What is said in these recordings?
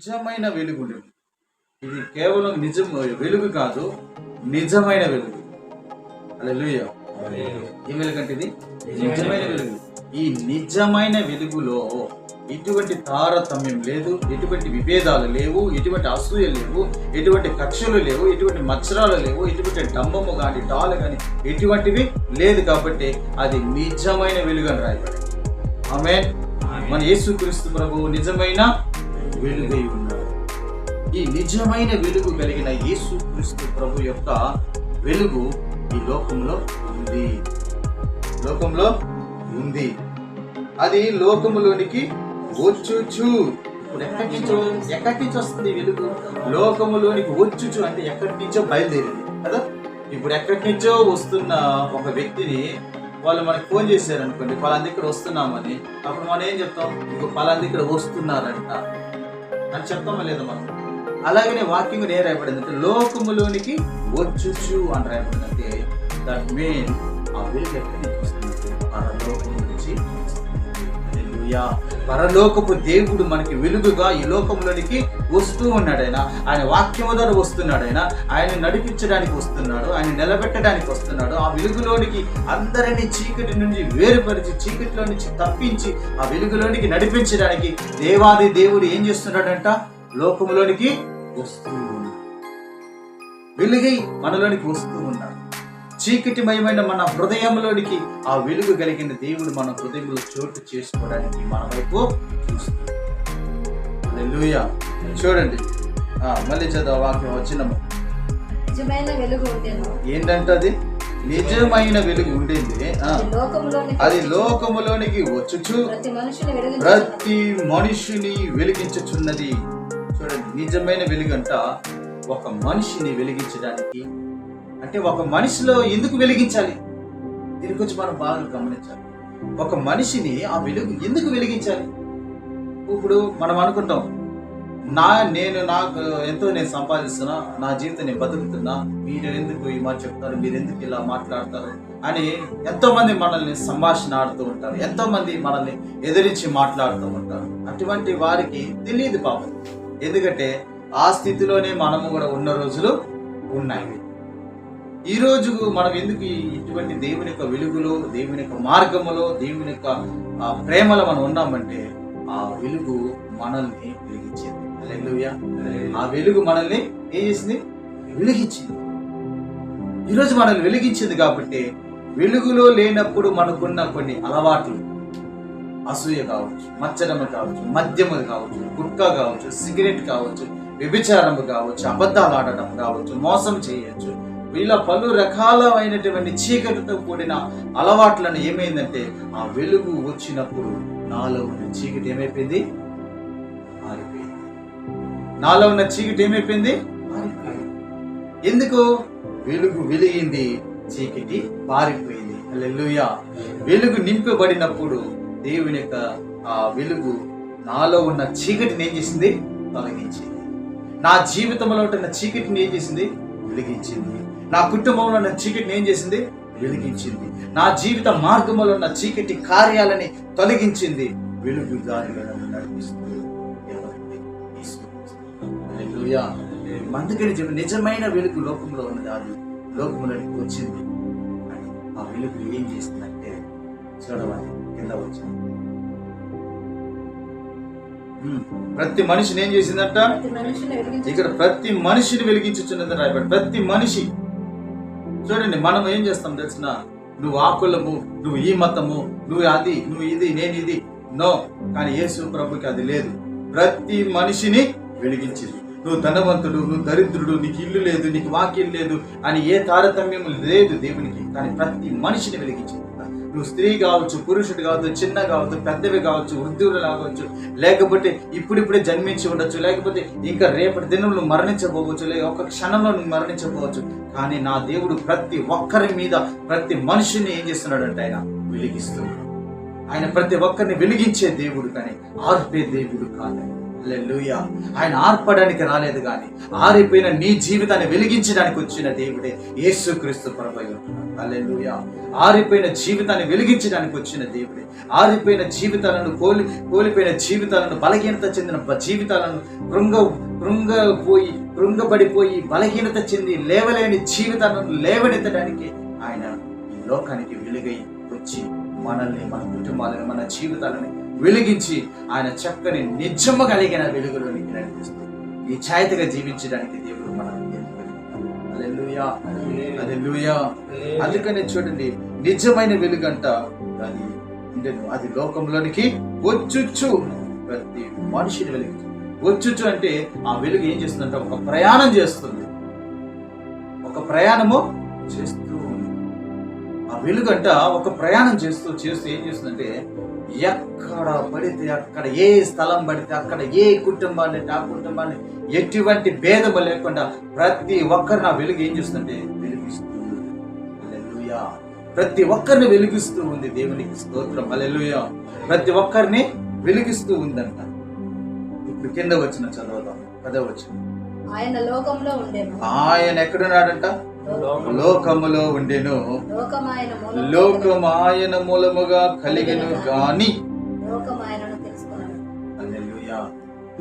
నిజమైన వెలుగు. ఇది కేవలం నిజం వెలుగు కాదు, నిజమైన వెలుగు. హల్లెలూయా. ఈ వెలుగంటే ఇది నిజమైన వెలుగు. ఈ నిజమైన వెలుగులో ఎటువంటి తారతమ్యం లేదు, ఎటువంటి విభేదాలు లేవు, ఎటువంటి అసూయ లేవు, ఎటువంటి కక్షలు లేవు, ఎటువంటి మత్సరాలు లేవు, ఎటువంటి డంబము కానీ డాలు కానీ ఎటువంటివి లేదు. కాబట్టి అది నిజమైన వెలుగు అని రాయబడింది. ఆమేన్. మన యేసుక్రీస్తు ప్రభువు నిజమైన వెలుగై ఉన్నాడు. ఈ నిజమైన వెలుగు కలిగిన యేసుక్రీస్తు ప్రభు యొక్క వెలుగు ఈ లోకంలో ఉంది. లోకంలో ఉంది. అది లోకములోనికి వచ్చుచు. ఇప్పుడు ఎక్కడి నుంచి వస్తుంది వెలుగు? లోకములోనికి వచ్చుచు అంటే ఎక్కడి నుంచో బయలుదేరింది కదా. ఇప్పుడు ఎక్కడి నుంచో వస్తున్న ఒక వ్యక్తిని వాళ్ళు మనకు ఫోన్ చేశారు అనుకోండి, పలానా దగ్గర వస్తున్నామని. అప్పుడు మనం ఏం చెప్తాం? ఇంకో పలానా దగ్గర వస్తున్నారంట అని చెప్తామా లేదా మనం? అలాగనే వాక్యం ఏ రాయబడింది అంటే లోకములోనికి వచ్చుచు అని రాయబడింది. అంటే దట్ మీన్ ఆ వెలుగు ఎక్కడి నుంచి వస్తుంది? పరలోకం నుంచి. పరలోకపు దేవుడు మనకి వెలుగుగా ఈ లోకంలోనికి వస్తూ ఉన్నాడు. ఆయన వాక్యము ద్వారా వస్తున్నాడు. ఆయన నడిపించడానికి వస్తున్నాడు, ఆయన నిలబెట్టడానికి వస్తున్నాడు. ఆ వెలుగులోనికి అందరినీ చీకటి నుంచి వేరుపరిచి, చీకటిలో నుంచి తప్పించి ఆ వెలుగులోనికి నడిపించడానికి దేవాది దేవుడు ఏం చేస్తున్నాడంట? లోకములోనికి వస్తూ వెలుగై మనలోనికి వస్తూ ఉన్నాడు. చీకటిమయమైన మన హృదయంలోనికి ఆ వెలుగు కలిగిన దేవుడు మన హృదయంలో చోటు చేసుకోవడానికి మన వైపు చూస్తున్నాడు. హల్లెలూయా. చూడండి, మళ్ళీ చదువు వాక్యం వచ్చినము. ఏంటంటే అది నిజమైన వెలుగు ఉండింది. అది లోకములోనికి వచ్చుచు ప్రతి మనిషిని వెలిగించుచున్నది. చూడండి, నిజమైన వెలుగు అంట ఒక మనిషిని వెలిగించడానికి. అంటే ఒక మనిషిలో ఎందుకు వెలిగించాలి? దీని గురించి మనం బాగా గమనించాలి. ఒక మనిషిని ఆ వెలుగు ఎందుకు వెలిగించాలి? ఇప్పుడు మనం అనుకుంటాం, నాకు ఎంతో నేను సంపాదిస్తున్నా, నా జీవితం నేను బతుకుతున్నా, మీరు ఎందుకు ఈ మాట చెప్తారు, మీరు ఎందుకు ఇలా మాట్లాడతారు అని ఎంతో మంది మనల్ని సంభాషణ ఆడుతూ ఉంటారు. ఎంతో మంది మనల్ని ఎదిరించి మాట్లాడుతూ ఉంటారు. అటువంటి వారికి తెలియదు పాపం. ఎందుకంటే ఆ స్థితిలోనే మనము కూడా ఉన్న రోజులు ఉన్నాయి. ఈ రోజు మనం ఎందుకు ఇటువంటి దేవుని యొక్క వెలుగులో, దేవుని యొక్క మార్గములో, దేవుని యొక్క ప్రేమలో మనం ఉన్నామంటే ఆ వెలుగు మనల్ని వెలిగించింది. హల్లెలూయా. ఆ వెలుగు మనల్ని ఏం చేసింది? వెలిగించింది. ఈరోజు మనల్ని వెలిగించింది. కాబట్టి వెలుగులో లేనప్పుడు మనకున్న కొన్ని అలవాట్లు, అసూయ కావచ్చు, మచ్చడము కావచ్చు, మద్యము కావచ్చు, గుట్కా కావచ్చు, సిగరెట్ కావచ్చు, వ్యభిచారము కావచ్చు, అబద్ధాలు ఆడటం కావచ్చు, మోసం చేయొచ్చు, ఇలా పలు రకాలైనటువంటి చీకటితో కూడిన అలవాట్లను ఏమైందంటే ఆ వెలుగు వచ్చినప్పుడు నాలో ఉన్న చీకటి ఏమైపోయింది? మారిపోయింది. నాలో ఉన్న చీకటి ఏమైపోయింది? మారిపోయింది. ఎందుకు? వెలుగు వెలిగింది, చీకటి పారిపోయింది. హల్లెలూయా. వెలుగు నింపబడినప్పుడు దేవుని యొక్క ఆ వెలుగు నాలో ఉన్న చీకటిని ఏం చేసింది? తొలగించింది. నా జీవితంలో ఉన్న చీకటిని ఏం చేసింది? వెలిగించింది. నా కుటుంబంలో ఉన్న చీకటిని ఏం చేసింది? వెలిగించింది. నా జీవిత మార్గంలో ఉన్న చీకటి కార్యాలని తొలగించింది. వెలుగు దారిలో నడిపిస్తుంది. అందుకని నిజమైన వెలుగు లోకంలో ఉన్నది, అది లోకంలోకి వచ్చింది. ఆ వెలుగు ఏం చేసిందంటే చూడవాలి, కింద వచ్చింది. ప్రతి మనిషిని ఏం చేసిందంట? ఇక్కడ ప్రతి మనిషిని వెలిగించుచున్నది రాయబడి. ప్రతి మనిషి. చూడండి, మనం ఏం చేస్తాం తెలిసిన? నువ్వు ఆ కులము, నువ్వు ఈ మతము, నువ్వు అది, నువ్వు ఇది, నేను ఇది, నో. కానీ యేసు ప్రభుకి అది లేదు. ప్రతి మనిషిని వెలిగించింది. నువ్వు ధనవంతుడు, నువ్వు దరిద్రుడు, నీకు ఇల్లు లేదు, నీకు వాక్యం లేదు అని ఏ తారతమ్యం లేదు దేవునికి. కానీ ప్రతి మనిషిని వెలిగించింది. నువ్వు స్త్రీ కావచ్చు, పురుషుడు కావచ్చు, చిన్న కావచ్చు, పెద్దవి కావచ్చు, వృద్ధులు కావచ్చు, లేకపోతే ఇప్పుడిప్పుడే జన్మించి ఉండొచ్చు, లేకపోతే ఇంకా రేపటి దినం నువ్వు మరణించబోవచ్చు, లేక ఒక క్షణంలో నువ్వు మరణించబోవచ్చు. కానీ నా దేవుడు ప్రతి ఒక్కరి మీద, ప్రతి మనిషిని ఏం చేస్తున్నాడంటే ఆయన వెలిగిస్తున్నాడు. ఆయన ప్రతి ఒక్కరిని వెలిగించే దేవుడు, కానీ ఆర్పే దేవుడు కాదు. హల్లెలూయా. ఆయన ఆర్పడానికి రాలేదు కానీ ఆరిపోయిన నీ జీవితాన్ని వెలిగించడానికి వచ్చిన దేవుడే యేసుక్రీస్తు ప్రభువు. హల్లెలూయా. ఆరిపోయిన జీవితాన్ని వెలిగించడానికి వచ్చిన దేవుడే. ఆరిపోయిన జీవితాలను కోల్పోయిన జీవితాలను, బలహీనత చెందిన జీవితాలను, కృంగబడిపోయి బలహీనత చెంది లేవలేని జీవితాలను లేవనెత్తడానికి ఆయన ఈ లోకానికి వెలుగై వచ్చి మనల్ని, మన కుటుంబాలను, మన జీవితాలను వెలిగించి ఆయన చక్కని నిజము కలిగిన వెలుగులోనికి నడిపిస్తూ ఈ ఛాయతగా జీవించడానికి దేవుడు మనల్ని ఏర్పరిచాడు. హల్లెలూయా, హల్లెలూయా. అందుకనే చూడండి, నిజమైన వెలుగంట అది లోకంలోనికి వచ్చుచ్చు ప్రతి మనిషిని వెలిగించు. వచ్చుచ్చు అంటే ఆ వెలుగు ఏం చేస్తుందంటే ఒక ప్రయాణం చేస్తుంది, ఒక ప్రయాణము చేస్తూ ఉంది. ఆ వెలుగంట ఒక ప్రయాణం చేస్తూ ఏం చేస్తుందంటే, ఎక్కడ పడితే అక్కడ, ఏ స్థలం పడితే అక్కడ, ఏ కుటుంబాన్ని ఆ కుటుంబాన్ని ఎటువంటి భేదము లేకుండా ప్రతి ఒక్కరిని ఆ వెలుగు ఏం చేస్తుందంటే వెలిగిస్తూ ఉంది. హల్లెలూయా. ప్రతి ఒక్కరిని వెలిగిస్తూ ఉంది. దేవునికి స్తోత్రం. హల్లెలూయా. ప్రతి ఒక్కరిని వెలిగిస్తూ ఉందంట. ఇప్పుడు కింద వచ్చిన చదవదాం. 10వ వచనం. ఆయన లోకంలో ఉండెను. ఆయన ఎక్కడున్నాడంట? లోకములో ఉండెను. లోకం ఆయన మూలముగా కలిగెను గాని హల్లెలూయా.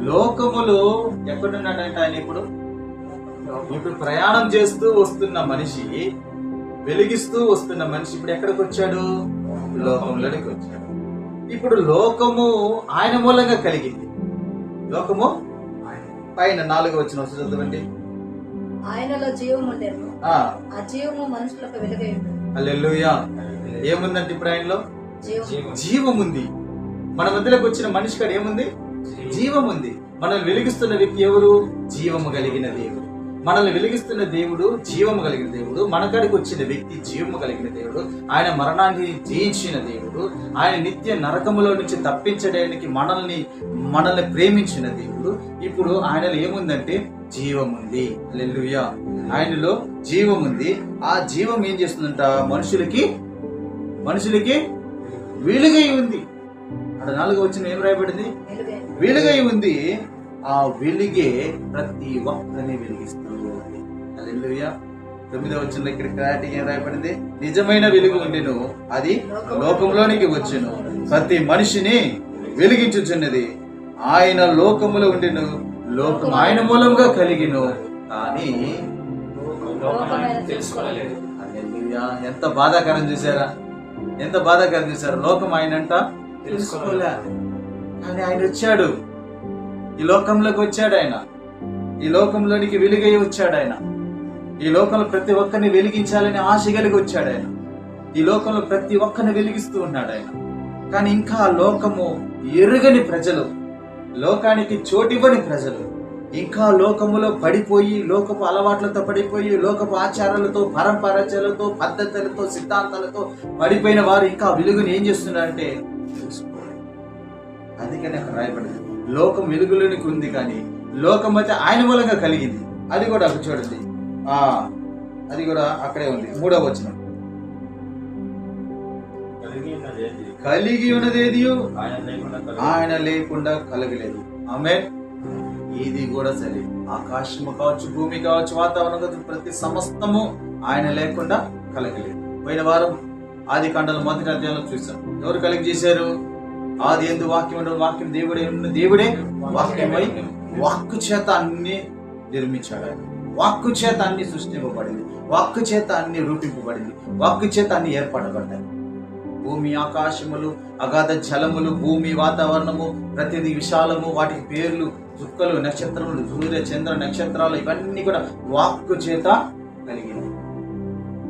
లోకములో ఎక్కడున్నాడంట ఆయన? ఇప్పుడు ప్రయాణం చేస్తూ వస్తున్న మనిషి, వెలిగిస్తూ వస్తున్న మనిషి ఇప్పుడు ఎక్కడికి వచ్చాడు? లోకంలోనికి వచ్చాడు. ఇప్పుడు లోకము ఆయన మూలంగా కలిగింది. లోకము పైన 4వ వచనం చదవండి. ఆయనలో జీవం ఉండేను, ఆ జీవము మనుషులకు వెలుగై ఉంది. హల్లెలూయా. ఏముందంటే ఇప్పుడు ఆయనలో జీవం ఉంది. మన మధ్యలోకి వచ్చిన మనిషి కాడ ఏముంది? జీవం ఉంది. మనల్ని వెలిగిస్తున్న వ్యక్తి ఎవరు? జీవము కలిగిన దేవుడు. మనల్ని వెలిగిస్తున్న దేవుడు జీవము కలిగిన దేవుడు. మన కాడికి వచ్చిన వ్యక్తి జీవము కలిగిన దేవుడు. ఆయన మరణాన్ని జయించిన దేవుడు. ఆయన నిత్య నరకములో నుంచి తప్పించడానికి మనల్ని ప్రేమించిన దేవుడు. ఇప్పుడు ఆయనలో ఏముందంటే జీవం ఉంది. హల్లెలూయా. ఆయనలో జీవం ఉంది. ఆ జీవం ఏం చేస్తుందంట? మనుషులకి వెలుగై ఉంది. అక్కడ 4వ వచనం ఏం రాయబడింది? వెలుగై ఉంది. ఆ వెలుగే ప్రతి ఒక్కరిని వెలిగిస్తుంది. హల్లెలూయా. 9వ వచనంలో ఇక్కడ క్లారిటీ ఏం రాయబడింది? నిజమైన వెలుగు ఉండెను, అది లోకంలోనికి వచ్చెను, ప్రతి మనిషిని వెలిగించుచున్నది. ఆయన లోకములో ఉండెను, లోకం ఆయన మూలంగా కలిగిను, కానీ తెలుసుకోలేదు. హల్లెలూయా. ఎంత బాధాకరం చూసారా? ఎంత బాధాకరం చూసారా? లోకం ఆయనంట తెలుసుకోలే, కానీ ఆయన వచ్చాడు. ఈ లోకంలోకి వచ్చాడు ఆయన. ఈ లోకంలోనికి వెలుగై వచ్చాడు ఆయన. ఈ లోకంలో ప్రతి ఒక్కరిని వెలిగించాలని ఆశ కలిగి వచ్చాడు ఆయన. ఈ లోకంలో ప్రతి ఒక్కరిని వెలిగిస్తూ ఉన్నాడు ఆయన. కానీ ఇంకా లోకము ఎరుగని ప్రజలు, లోకానికి చోటివ్వని ప్రజలు, ఇంకా లోకములో పడిపోయి, లోకపు అలవాట్లతో పడిపోయి, లోకపు ఆచారాలతో, పరంపరాచారాలతో, పద్ధతులతో, సిద్ధాంతాలతో పడిపోయిన వారు ఇంకా వెలుగుని ఏం చేస్తున్నారంటే తెలుసుకోవాలి. అందుకని అక్కడ రాయబడింది, లోకం వెలుగులోనికి ఉంది కానీ లోకం అయితే ఆయన మూలంగా కలిగింది. అది కూడా అక్కడ చూడండి, అది కూడా అక్కడే ఉంది. 3వ వచనం. కలిగి ఉన్నదేది ఆయన లేకుండా కలగలేదు. ఆమేన్. ఇది కూడా సరే, ఆకాశము కావచ్చు, భూమి కావచ్చు, వాతావరణం కావచ్చు, ప్రతి సమస్తము ఆయన లేకుండా కలగలేదు. పోయిన వారం ఆది కాండలో 1వ అధ్యాయంలో చూసాం. ఎవరు కలిగి చేశారు? ఆది యందు వాక్యం ఉండదు, వాక్యం దేవుడే ఉన్న, దేవుడే వాక్యమై వాక్కు చేత అన్ని నిర్మించాడు. వాక్కు చేత అన్ని సృష్టింపబడింది, వాక్కు చేత అన్ని రూపింపబడింది, వాక్కు చేత అన్ని ఏర్పడబడ్డాయి. భూమి, ఆకాశములు, అగాధ జలములు, భూమి, వాతావరణము, ప్రతిదీ విశాలము, వాటికి పేర్లు, చుక్కలు, నక్షత్రములు, సూర్య చంద్ర నక్షత్రాలు, ఇవన్నీ కూడా వాక్కు చేత కలిగినాయి.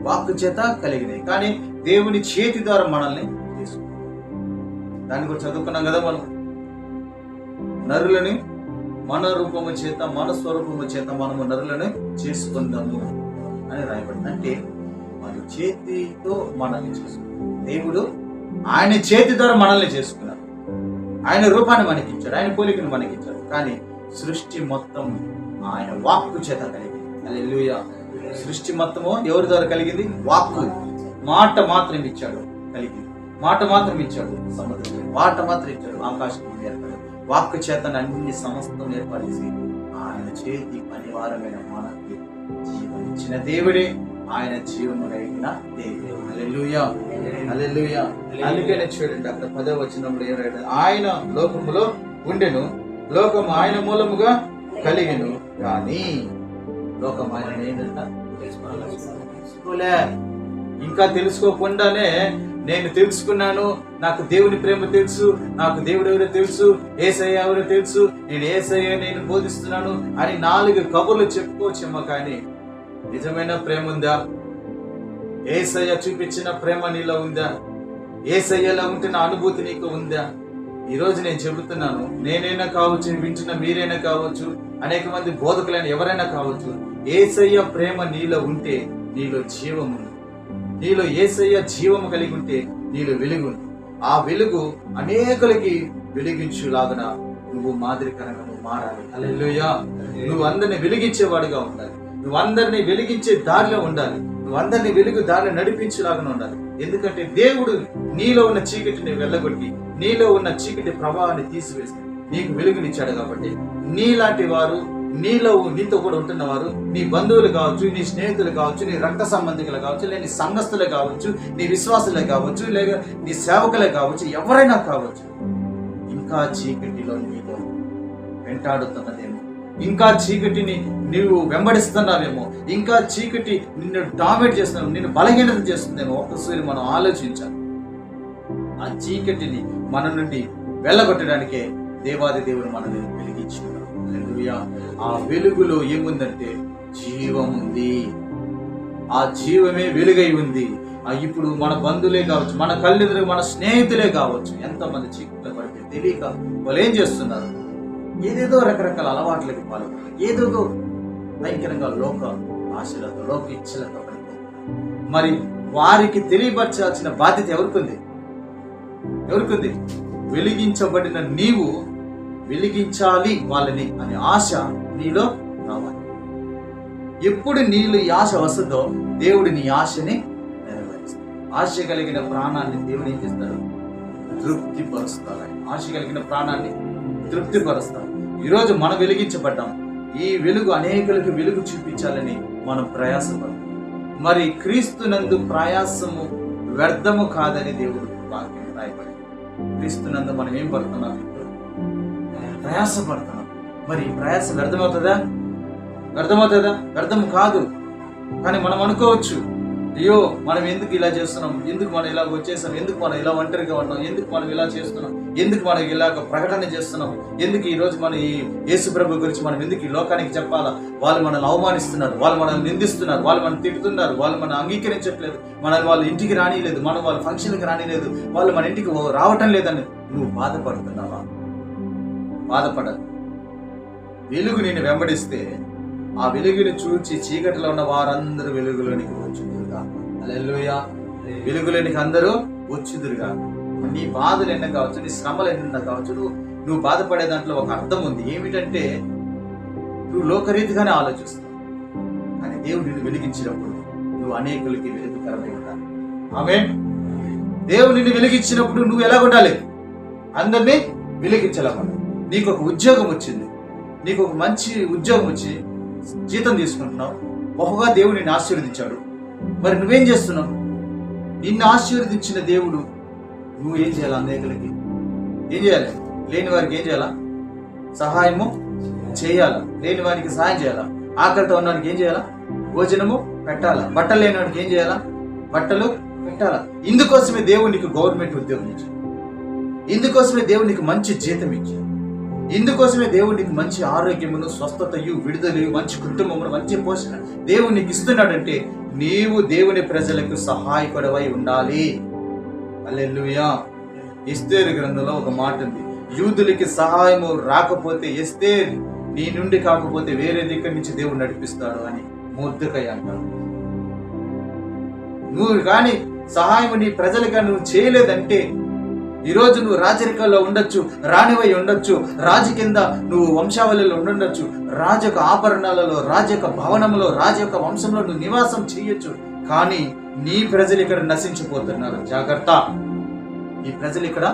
వాక్కు చేత కలిగినాయి. కానీ దేవుని చేతి ద్వారా మనల్ని తీసుకున్నాం. దాన్ని కూడా చదువుకున్నాం కదా మనం. నరులని మన రూపము చేత, మన స్వరూపము చేత మనము నరులను చేసుకుందాము అని రాయబడింది. అంటే మన చేతితో మనల్ని చేసుకున్నాం. దేవుడు ఆయన చేతి ద్వారా మనల్ని చేసుకున్నారు. ఆయన రూపాన్ని మనకిచ్చాడు, ఆయన పోలికను మనకిచ్చాడు. కానీ సృష్టి మొత్తం ఆయన వాక్కు చేత కలిగింది. హల్లెలూయా. సృష్టి మొత్తము ఎవరి ద్వారా కలిగింది? వాక్కు. మాట మాత్రం ఇచ్చాడు, కలిగింది. మాట మాత్రం ఇచ్చాడు, సముద్రం మాట మాత్రం ఇచ్చాడు, ఆకాశం ఏర్పడింది. వాక్కు చేతన అన్ని సమస్తం ఏర్పరిచి ఆయన చేతి పనివారమైన మనకి జీవనిచ్చిన దేవుడే, ఆయన జీవము కలిగిన దేవుడు. హల్లెలూయా, హల్లెలూయా. అందుకనే చూడండి అక్కడ 10వ వచనంలో ఏమంటాడు, ఆయన లోకములో ఉండెను, లోకము ఆయన మూలముగా కలిగెను, కానీ లోకం ఆయన ఏంటంట తెలుసుకోలే. ఇంకా తెలుసుకోకుండానే నేను తెలుసుకున్నాను, నాకు దేవుని ప్రేమ తెలుసు, నాకు దేవుడు ఎవరో తెలుసు, యేసయ్య ఎవరో తెలుసు, నేను యేసయ్య నేను బోధిస్తున్నాను అని 4 కబుర్లు చెప్పుకోవచ్చేమో, కానీ నిజమైన ప్రేమ ఉందా? యేసయ్య చూపించిన ప్రేమ నీలో ఉందా? యేసయ్యలా ఉంటున్న అనుభూతి నీకు ఉందా? ఈరోజు నేను చెబుతున్నాను, నేనైనా కావచ్చు, వింటున్న మీరైనా కావచ్చు, అనేక మంది బోధకులైన ఎవరైనా కావచ్చు, యేసయ్య ప్రేమ నీలో ఉంటే నీలో జీవము, నీలో యేసయ్య జీవము కలిగి ఉంటే నీలో వెలుగు, ఆ వెలుగు అనేకులకి వెలిగించులాగున నువ్వు మాదిరికరంగా నువ్వు మారాలి. హల్లెలూయా. నువ్వు అందరిని వెలిగించేవాడుగా ఉండాలి, నువ్వు అందరినీ వెలిగించే దారిలో ఉండాలి, నువ్వు అందరినీ వెలుగు దారిలో నడిపించేలాగా ఉండాలి. ఎందుకంటే దేవుడు నీలో ఉన్న చీకటిని వెళ్ళగొట్టి, నీలో ఉన్న చీకటి ప్రభావాన్ని తీసివేసి నీకు వెలుగునిచ్చాడు. కాబట్టి నీలాంటి వారు, నీతో కూడా ఉంటున్న వారు, నీ బంధువులు కావచ్చు, నీ స్నేహితులు కావచ్చు, నీ రక్త సంబంధికులు కావచ్చు, లేదా నీ సంఘస్థులే కావచ్చు, నీ విశ్వాసులే కావచ్చు, లేదా నీ సేవకులే కావచ్చు, ఎవరైనా కావచ్చు, ఇంకా చీకటిలో నీలో వెంటాడుతున్నదేమో, ఇంకా చీకటిని నీవు వెంబడిస్తున్నావేమో, ఇంకా చీకటి నిన్ను డామినేట్ చేస్తున్నావు, నిన్ను బలహీనత చేస్తుందేమో. ఒక్కసారి మనం ఆలోచించాలి. ఆ చీకటిని మన నుండి వెళ్ళగొట్టడానికే దేవాది దేవుడు మనల్ని వెలిగించుకున్నాడు. హల్లెలూయా. ఆ వెలుగులో ఏముందంటే జీవం ఉంది, ఆ జీవమే వెలుగై ఉంది. ఇప్పుడు మన బంధువులే కావచ్చు, మన కళ్ళెదురు మన స్నేహితులే కావచ్చు, ఎంతమంది చీకట్లో పడితే తెలియక వాళ్ళు ఏం చేస్తున్నారు, ఏదేదో రకరకాల అలవాట్లకి పాల్గొన్నారు, ఏదేదో భయంకరంగా లోక ఆశలతో, లోక ఇచ్చలతో పడిపోతున్నారు. మరి వారికి తెలియపరచాల్సిన బాధ్యత ఎవరికుంది? వెలిగించబడిన నీవు వెలిగించాలి వాళ్ళని అనే ఆశ నీలో రావాలి. ఎప్పుడు నీళ్ళు ఈ ఆశ వస్తుందో దేవుడు నీ ఆశని నెరవేరుస్తాడు. ఆశ కలిగిన ప్రాణాన్ని దేవుడు ఏం చేస్తాడు? తృప్తిపరుస్తాడు. ఆశ కలిగిన ప్రాణాన్ని తృప్తిపరుస్తాడు. ఈరోజు మనం వెలిగించబడ్డాం, ఈ వెలుగు అనేకులకు వెలుగు చూపించాలని మనం ప్రయాసపడతాం. మరి క్రీస్తునందు ప్రయాసము వ్యర్థము కాదని దేవుడు వాక్యం రాయబడింది. క్రీస్తునందు మనం ఏం పడుతున్నాం? ప్రయాసపడుతున్నాం. మరి ఈ ప్రయాస వ్యర్థమవుతుందా? వ్యర్థం కాదు. కానీ మనం అనుకోవచ్చు, అయ్యో మనం ఎందుకు ఇలా చేస్తున్నాం, ఎందుకు మనం ఇలా వచ్చేసాం, ఎందుకు మనం ఇలా ఒంటరిగా ఉన్నాం, ఎందుకు మనం ఇలా చేస్తున్నాం, ఎందుకు మనం ఇలాగ ప్రకటన చేస్తున్నాం, ఎందుకు ఈరోజు మన ఈ యేసు ప్రభు గురించి మనం ఎందుకు ఈ లోకానికి చెప్పాలా? వాళ్ళు మనల్ని అవమానిస్తున్నారు, వాళ్ళు మనల్ని నిందిస్తున్నారు, వాళ్ళు మనం తిట్టుతున్నారు, వాళ్ళు మనం అంగీకరించట్లేదు, వాళ్ళు ఇంటికి రానిలేదు, మనం వాళ్ళ ఫంక్షన్కి రానిలేదు, వాళ్ళు మన ఇంటికి రావటం లేదని నువ్వు బాధపడుతున్నావా? బాధపడదు. వెలుగు నేను వెంబడిస్తే ఆ వెలుగుని చూచి చీకటిలో ఉన్న వారందరూ వెలుగులోనికి వచ్చుదురుగా. హల్లెలూయా. వెలుగులోనికి అందరూ వచ్చుదురుగా. నీ బాధలు ఎన్న కావచ్చు, నీ శ్రమలు ఎన్న కావచ్చు, నువ్వు బాధపడే దాంట్లో ఒక అర్థం ఉంది. ఏమిటంటే నువ్వు లోకరీతిగానే ఆలోచిస్తావు, కానీ దేవుడు నిన్ను వెలిగించినప్పుడు నువ్వు అనేకులకి వెలుగుకరమై ఉండాలి. ఆమేన్. దేవుడు నిన్ను వెలిగించినప్పుడు నువ్వు ఎలా ఉండాలి? అందరినీ వెలిగించాలన్నమాట. నీకు ఒక ఉద్యోగం వచ్చింది, నీకు ఒక మంచి ఉద్యోగం వచ్చి జీతం తీసుకుంటున్నావు, బహుగా దేవుడు నిన్ను ఆశీర్వదించాడు. మరి నువ్వేం చేస్తున్నావు? నిన్ను ఆశీర్వదించిన దేవుడు నువ్వు ఏం చేయాలి? అనేకులకి ఏం చేయాలి? లేని వారికి ఏం చేయాలా? సహాయము చేయాలా? లేని వారికి సహాయం చేయాలా? ఆకలితో ఉన్నవానికి ఏం చేయాలా? భోజనము పెట్టాలా? బట్టలు లేని వాడికి ఏం చేయాలా? బట్టలు పెట్టాలా? ఇందుకోసమే దేవుడు నీకు గవర్నమెంట్ ఉద్యోగం ఇచ్చాడు, ఇందుకోసమే దేవుడు నీకు మంచి జీతం ఇచ్చాడు, ఇందుకోసమే దేవుడు నీకు మంచి ఆరోగ్యమును, స్వస్థతయు, విడుదల, మంచి కుటుంబమును, మంచి పోషణ దేవుడు నీకు ఇస్తున్నాడంటే నీవు దేవుని ప్రజలకు సహాయకుడవై ఉండాలి. హల్లెలూయా. ఎస్తేరు గ్రంథంలో ఒక మాట ఉంది, యూదులకి సహాయము రాకపోతే ఎస్తేరు నీ నుండి కాకపోతే వేరే దగ్గర నుంచి దేవుడు నడిపిస్తాడు అని మొర్దెకై అంటాడు. నువ్వు కానీ సహాయం నీ ప్రజలుగా నువ్వు చేయలేదంటే ఈరోజు నువ్వు రాజరికాల్లో ఉండొచ్చు, రాణివై ఉండొచ్చు, రాజు కింద నువ్వు వంశావళిలో ఉండొచ్చు, రాజు యొక్క ఆభరణాలలో, రాజు యొక్క భవనంలో, రాజు యొక్క వంశంలో నువ్వు నివాసం చేయొచ్చు. కానీ నీ ప్రజలు ఇక్కడ నశించిపోతున్నారు. జాగ్రత్త, ఈ ప్రజలు ఇక్కడ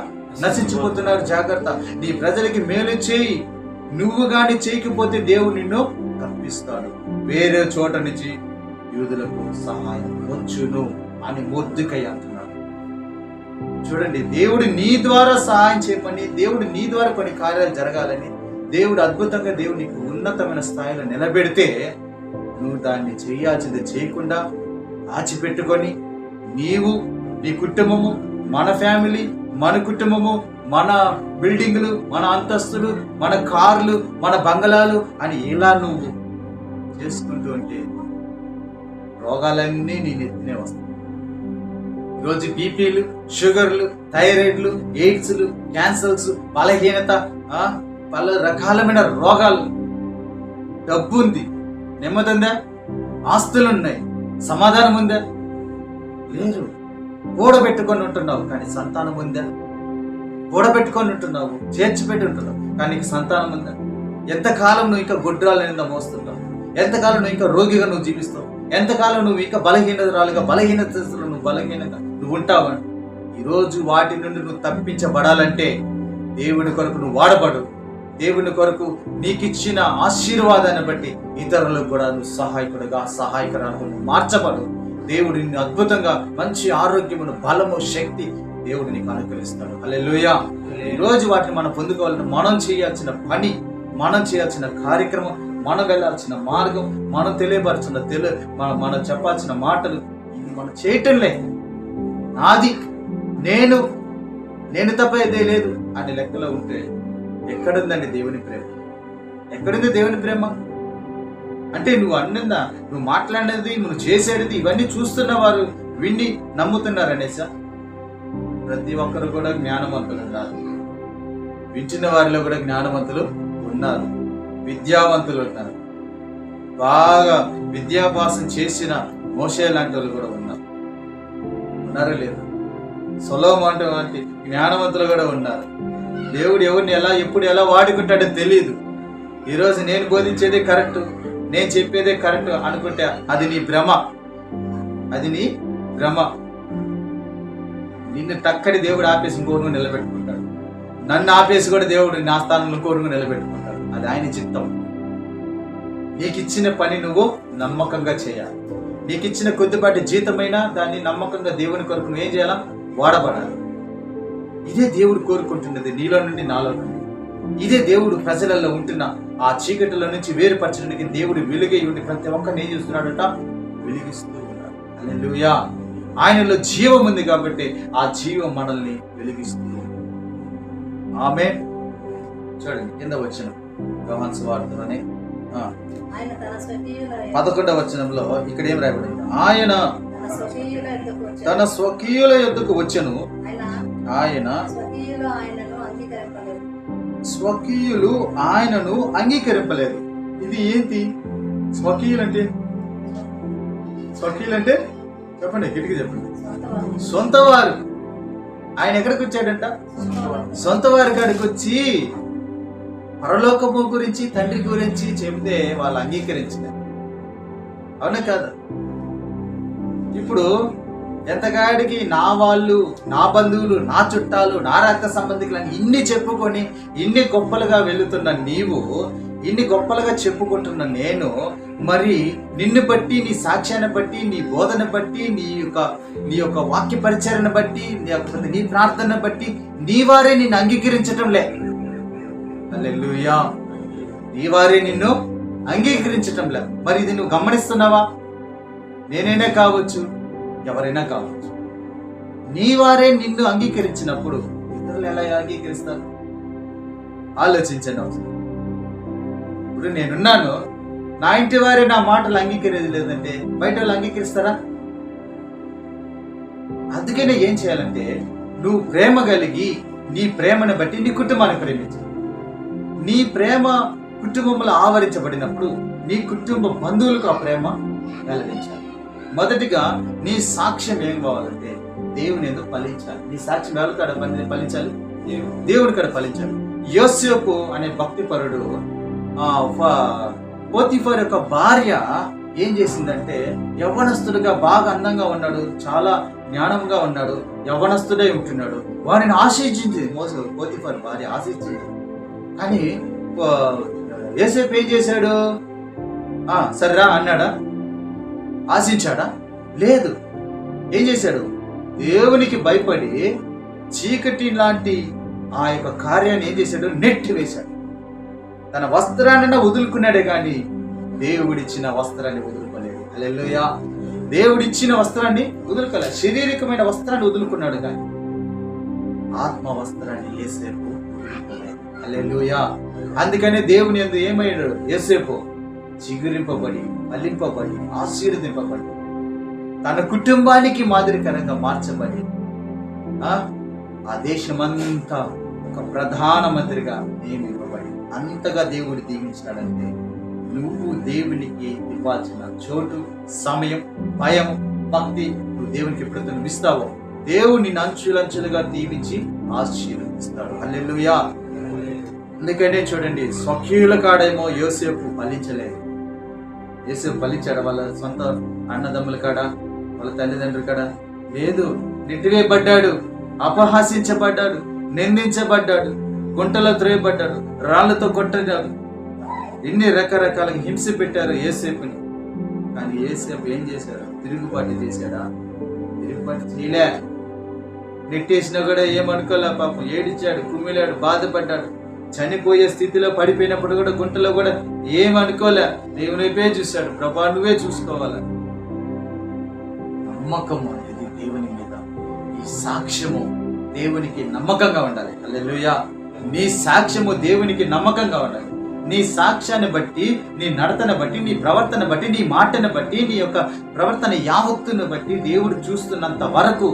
నశించిపోతున్నారు. జాగ్రత్త, నీ ప్రజలకి మేలు చేయి. నువ్వు గాని చేయకపోతే దేవుడు నిన్ను తప్పిస్తాడు. వేరే చోట నుంచి యూదులకు సహాయం వచ్చును అని మొర్దెకై అంటున్నాడు. చూడండి, దేవుడు నీ ద్వారా సహాయం చేయమని, దేవుడు నీ ద్వారా కొన్ని కార్యాలు జరగాలని, దేవుడు అద్భుతంగా దేవుడు నీకు ఉన్నతమైన స్థాయిలో నిలబెడితే నువ్వు దాన్ని చేయాల్సింది చేయకుండా దాచిపెట్టుకొని నీవు, నీ కుటుంబము, మన ఫ్యామిలీ, మన కుటుంబము, మన బిల్డింగులు, మన అంతస్తులు, మన కార్లు, మన బంగళాలు అని ఇలా నువ్వు చేసుకుంటూ ఉంటే రోగాలన్నీ నీ నెత్తినే వస్తాయి. ఈరోజు బీపీలు, షుగర్లు, థైరాయిడ్లు, ఎయిడ్స్లు, క్యాన్సర్స్, బలహీనత, పలు రకాలమైన రోగాలు. డబ్బు ఉంది, నెమ్మది ఉందా? ఆస్తులు ఉన్నాయి, సమాధానం ఉందా? లేదు. కూడబెట్టుకొని ఉంటున్నావు కానీ సంతానం ఉందా? కూడబెట్టుకొని ఉంటున్నావు, చేర్చిపెట్టి ఉంటున్నావు కానీ నీకు సంతానం ఉందా? ఎంతకాలం నువ్వు ఇంకా గుడ్రాలనేది మోస్తున్నావు? ఎంతకాలం నువ్వు ఇంకా రోగిగా నువ్వు జీవిస్తావు? ఎంతకాలం నువ్వు ఇంకా బలహీనతలో నువ్వు ఉంటావు? ఈరోజు వాటి నుండి నువ్వు తప్పించబడాలంటే దేవుని కొరకు నువ్వు వాడబడు. దేవుని కొరకు నీకు ఇచ్చిన ఆశీర్వాదాన్ని బట్టి ఇతరులకు కూడా నువ్వు సహాయకురాలు మార్చబడు. దేవుడు నిన్ను అద్భుతంగా మంచి ఆరోగ్యమును, బలము, శక్తి దేవుడు నీకు అనుగ్రహిస్తాడు. హల్లెలూయా. ఈరోజు వాటిని మనం పొందుకోవాలని మనం చేయాల్సిన పని, మనం చేయాల్సిన కార్యక్రమం, మనం వెళ్ళాల్సిన మార్గం, మనం తెలియపరచిన మనం చెప్పాల్సిన మాటలు మనం చేయటం లేదు. నాది, నేను తప్ప ఏదే లేదు అనే లెక్కలో ఉంటే ఎక్కడుందండి దేవుని ప్రేమ? ఎక్కడుంది దేవుని ప్రేమ? అంటే నువ్వు అన్నదా, నువ్వు మాట్లాడేది, నువ్వు చేసేది ఇవన్నీ చూస్తున్న వారు విని నమ్ముతున్నారనేసా? ప్రతి ఒక్కరు కూడా జ్ఞానవంతులు ఉన్నారు. వింటున్న వారిలో కూడా జ్ఞానవంతులు ఉన్నారు, విద్యావంతులు ఉన్నారు, బాగా విద్యాభ్యాసం చేసిన మోషే లాంటి వాళ్ళు కూడా ఉన్నారు. ఉన్నారా లేదు? సొలొమోను వంటి జ్ఞానవంతులు కూడా ఉన్నారు. దేవుడు ఎవరిని ఎప్పుడు ఎలా వాడుకుంటాడో తెలియదు. ఈరోజు నేను బోధించేదే కరెక్ట్, నేను చెప్పేదే కరెక్ట్ అనుకుంటే అది నీ భ్రమ. నిన్ను టక్కడి దేవుడు ఆపేసి ఇంకోరుగా నిలబెట్టుకుంటాడు. నన్ను ఆపేసి కూడా దేవుడు నా స్థానంలో ఇంకోరుగా నిలబెట్టుకుంటాడు. అది ఆయన చిత్తం. నీకు ఇచ్చిన పని నువ్వు నమ్మకంగా చేయాలి. నీకు ఇచ్చిన కొద్దిపాటి జీతమైనా దాన్ని నమ్మకంగా దేవుని కొరకు నువ్వు ఏం చేయాలా? వాడబడాలి. ఇదే దేవుడు కోరుకుంటున్నది నీలో నుండి, నాలో నుండి. ఇదే దేవుడు ప్రజలలో ఉంటున్న ఆ చీకటిలో నుంచి వేరుపరచడానికి దేవుడు వెలుగై ఉండి ప్రతి ఒక్కరిని ఏం చేస్తున్నాడట? వెలిగిస్తూ ఉన్నాడు. హల్లెలూయా. ఆయనలో జీవం ఉంది కాబట్టి ఆ జీవం మనల్ని వెలిగిస్తూ. ఆమేన్. చూడండి కింద వచ్చిన యోహాను సువార్తలోనే 11వ వచనంలో ఇక్కడ ఏం రాయబడింది? ఆయన తన స్వకీయుల యొద్దకు వచ్చెను, ఆయన స్వకీయులు ఆయనను అంగీకరింపలేదు. ఇది ఏంటి? స్వకీయులంటే చెప్పండి, గిటికి చెప్పండి. సొంత వారు. ఆయన ఎక్కడికి వచ్చాడంట? సొంత వారి కాడికి వచ్చి పరలోకము గురించి, తండ్రి గురించి చెబితే వాళ్ళు అంగీకరించారు. అవునా కాదా? ఇప్పుడు ఎంతగాడికి నా వాళ్ళు, నా బంధువులు, నా చుట్టాలు, నా రక్త సంబంధికులని ఇన్ని చెప్పుకొని ఇన్ని గొప్పలుగా వెళుతున్న నీవు, ఇన్ని గొప్పలుగా చెప్పుకుంటున్న నేను, మరి నిన్ను బట్టి, నీ సాక్ష్యాన్ని బట్టి, నీ బోధన బట్టి, నీ యొక్క వాక్య పరిచరణ బట్టి, నీ ప్రార్థన బట్టి నీ వారే నిన్ను అంగీకరించటం లే. హల్లెలూయా. నీ వారే నిన్ను అంగీకరించటం లే. మరి ఇది నువ్వు గమనిస్తున్నావా? నేనైనా కావచ్చు, ఎవరైనా కావచ్చు, నీ వారే నిన్ను అంగీకరించినప్పుడు ఇతరులు ఎలా అంగీకరిస్తారు? ఆలోచించండి అవసరం. ఇప్పుడు నేనున్నాను, నా ఇంటి వారే నా మాటలు అంగీకరించలేదంటే బయట వాళ్ళు అంగీకరిస్తారా? అందుకనే ఏం చేయాలంటే, నువ్వు ప్రేమ కలిగి నీ ప్రేమను బట్టి నీ కుటుంబాన్ని ప్రేమించాలి. నీ ప్రేమ కుటుంబంలో ఆవరించబడినప్పుడు నీ కుటుంబ బంధువులకు ఆ ప్రేమ వెల్లడించాలి. మొదటిగా నీ సాక్ష్యం ఏం కావాలంటే దేవుని ఎందుకు ఫలించాలి. నీ సాక్ష్యం ఎవరి కాడ ఫలించాలి? దేవుడి కాడ ఫలించాలి. యోసేపు అనే భక్తిపరుడు పోతిఫర్ యొక్క భార్య ఏం చేసిందంటే, యవ్వనస్తుడిగా బాగా అందంగా ఉన్నాడు, చాలా జ్ఞానంగా ఉన్నాడు, యవ్వనస్తుడై ఉంటున్నాడు. వారిని ఆశించింది పోతీఫర్ భార్య ఆశించింది. కానీ యోసేపు ఏం చేశాడు? సరేరా అన్నాడా? ఆశించాడా? లేదు. ఏం చేశాడు? దేవునికి భయపడి చీకటి లాంటి ఆ యొక్క కార్యాన్ని ఏం చేశాడు? నెట్టి వేశాడు. తన వస్త్రాన్ని వదులుకున్నాడే కానీ దేవుడిచ్చిన వస్త్రాన్ని వదులుకోలేదు. హల్లెలూయా. దేవుడిచ్చిన వస్త్రాన్ని వదులుకోలే, శారీరకమైన వస్త్రాన్ని వదులుకున్నాడు కానీ ఆత్మ వస్త్రాన్ని యోసేపు వదులుకోలేదు. హల్లెలూయా. అందుకనే దేవుని యందు ఏమయ్యాడు యోసేపు? చిగురింపబడి, ఫలింపబడి, ఆశీర్వదింపబడి, తన కుటుంబానికి మాదిరికరంగా మార్చబడి ఆ దేశమంతా ఒక ప్రధానమంత్రిగా నియమింపబడి అంతగా దేవుడు దీవించాడంటే నువ్వు దేవునికి ఇవ్వాల్సిన చోటు, సమయం, భయం, భక్తి నువ్వు దేవునికి ఎప్పుడైతే ఇస్తావో దేవుని అంచులంచులుగా దీవించి ఆశీర్వదిస్తాడు. హల్లెలూయా. అందుకనే చూడండి, స్వకీయుల కాడేమో యోసేపు ఫలించలేదు. యోసేపు ఫలించాడు వాళ్ళ సొంత అన్నదమ్ముల కాడ, వాళ్ళ తల్లిదండ్రుల కాడ? లేదు. నెట్టివేయబడ్డాడు, అపహాసించబడ్డాడు, నిందించబడ్డాడు, గుంటలో త్రోయబడ్డాడు, రాళ్లతో కొట్టడాడు. ఎన్ని రకరకాలుగా హింస పెట్టారు యోసేపుని. కానీ యోసేపు ఏం చేశారు? తిరుగుబాటు చేశాడా? తిరుగుబాటు చేయలే. నెట్టేసినా కూడా ఏమనుకోలే. పాపం ఏడిచాడు, కుమిలాడు, బాధపడ్డాడు. చనిపోయే స్థితిలో పడిపోయినప్పుడు కూడా గుంటలో కూడా ఏమనుకోలే. దేవుని వైపే చూశాడు. ప్రభా నువ్వే చూసుకోవాలి. నమ్మకము అనేది దేవుని మీద. ఈ సాక్ష్యము దేవునికి నమ్మకంగా ఉండాలి. హల్లెలూయా. నీ సాక్ష్యము దేవునికి నమ్మకంగా ఉండాలి. నీ సాక్ష్యాన్ని బట్టి, నీ నడతను బట్టి, నీ ప్రవర్తన బట్టి, నీ మాటను బట్టి, నీ యొక్క ప్రవర్తన యావత్తును బట్టి దేవుడు చూస్తున్నంత వరకు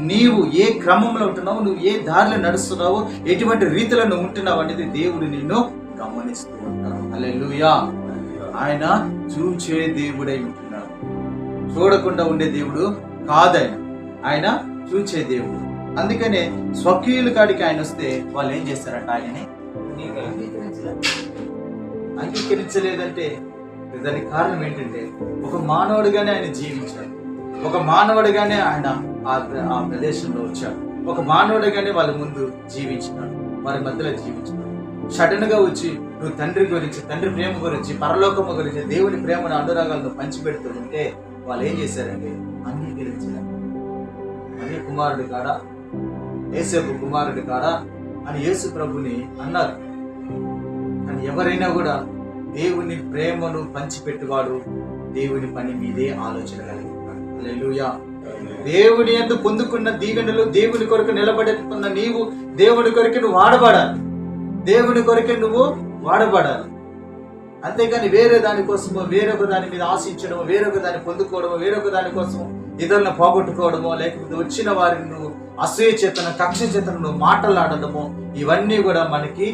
నీవు ఏ క్రమంలో ఉంటున్నావు, నువ్వు ఏ దారిలో నడుస్తున్నావు, ఎటువంటి రీతిలో నువ్వు ఉంటున్నావు అనేది దేవుడు నిన్ను గమనిస్తూ ఉంటాడు. హల్లెలూయా. ఆయన చూచే దేవుడై ఉంటున్నాడు. చూడకుండా ఉండే దేవుడు కాదాయన. ఆయన చూచే దేవుడు. అందుకనే స్వకీయుల కాడికి ఆయన వస్తే వాళ్ళు ఏం చేస్తారంట? ఆయనని అంగీకరించలేదంటే దానికి కారణం ఏంటంటే ఒక మానవుడిగానే ఆయన జీవించాడు. ఒక మానవుడిగానే ఆయన ఆ ప్రదేశంలో వచ్చాడు. ఒక మానవుడిగానే వాళ్ళ ముందు జీవించినాడు, వారి మధ్యలో జీవించినాడు. సడన్ గా వచ్చి నువ్వు తండ్రి గురించి, తండ్రి ప్రేమ గురించి, పరలోకము గురించి, దేవుని ప్రేమను అనురాగాలను పంచిపెడుతూ ఉంటే వాళ్ళు ఏం చేశారంటే అంగీకరించారు. అదే కుమారుడు కాడా, యేసేపు కుమారుడు కాడా అని యేసు ప్రభుని అన్నారు. కానీ ఎవరైనా కూడా దేవుని ప్రేమను పంచిపెట్టువాడు దేవుని పని మీదే ఆలోచన కలిగి ఉంటాడు. హల్లెలూయా. దేవుని యందు పొందుకున్న దీవెనలు, దేవుని కొరకు నిలబడుతున్న నీవు దేవుని కొరకు నువ్వు వాడబడాలి. దేవుని కొరకే నువ్వు వాడబడాలి. అంతేగాని వేరే దానికోసమో, వేరొక దాని మీద ఆశించడమో, వేరొక దాన్ని పొందుకోవడమో, వేరొక దానికోసమో ఇతరులను పోగొట్టుకోవడమో, లేకపోతే వచ్చిన వారిని నువ్వు అసూయ చేతన, కక్ష చేతన నువ్వు మాటలాడడమో, ఇవన్నీ కూడా మనకి